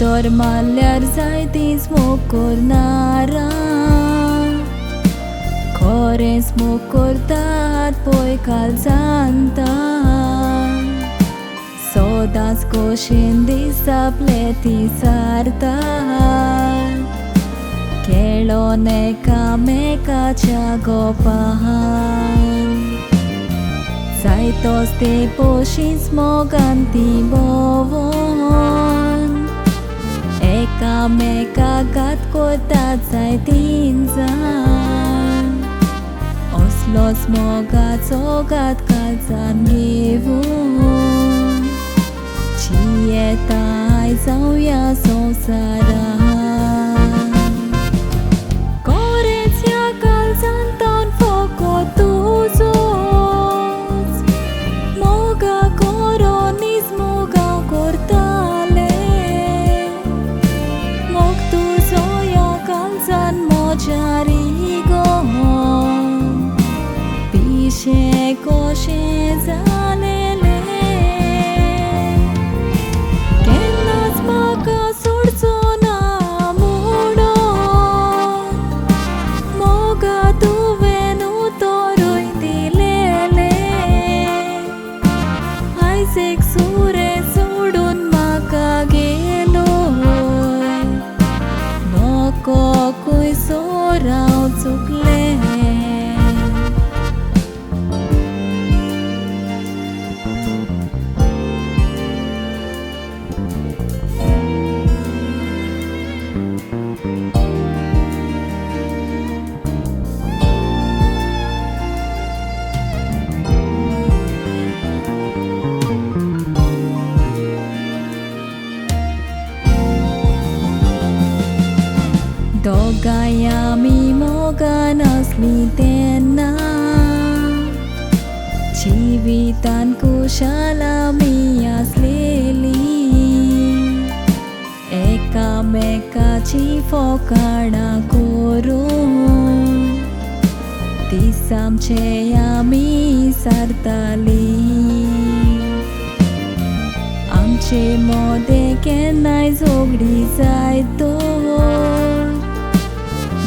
Dormallar zaitis mukornara Kores mukortat poi calzanta Sodas koshindi sapleti sarta Kelone kameka chagopahan Zaitos te poshis moganti bovon Eka meka gat kotat zaitinzan Oslos mogat sogat kalzan givun Chieta ai zauya sosaran Koreția kalzan ton focotuzos Moga coronis moga cortale Moctuzoia kalzan mojarigo Pishe koshe zalele Kenas maka surzona mudo Moga tu venu toroi dilele Isaac sure sudun maka geloi Noko kui sorau tsukle Dogayami moganasli tena Jivitanku shalami aslili Eka meka chifokana kuru Tisam cheyami sartali Amche mode kenai zogdi zaito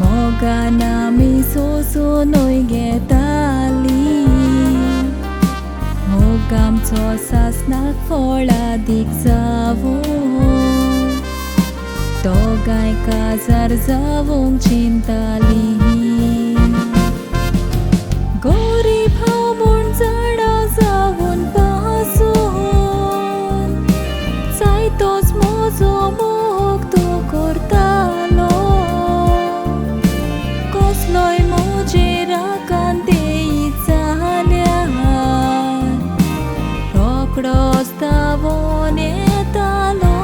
Moganami sosunoi getali Mogam tsosas nakfola dikzavu Dogai kazar zavung chintali Gori bhamun zada zavun pasun Saitos mozo moktu kortalo Kosloi mojera kandei zalian Rokros tavon etalo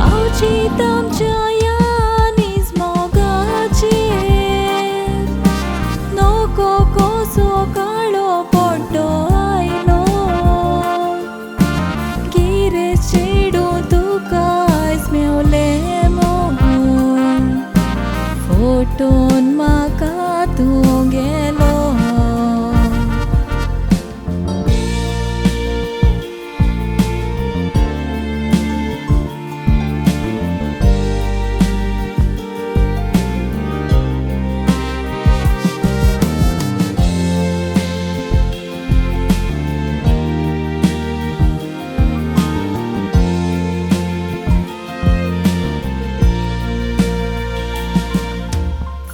Aucitam jayanis mogachet Noko koso kalo potto ailo Gires chedu tukais meulemo Foton maka tu gelo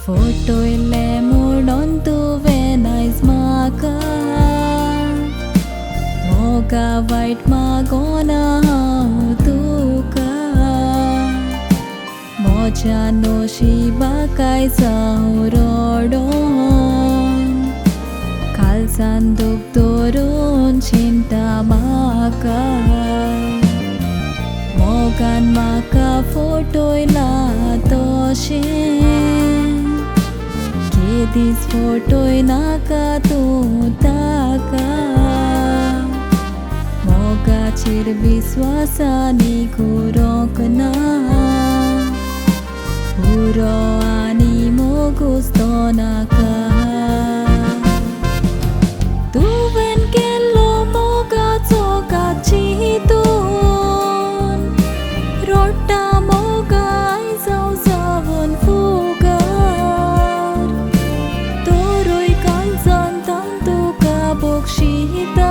Foto ile mudon tu venais maka Moga white magona tuka Moja no shiba kai saurodon Kalsan duk turun cinta maka Mogan maka foto ila toshin This photo naka tu taka Moga chir viswasani kurokna Puro ani mo gusto naka Tu ven kello moga tsoga chito Kita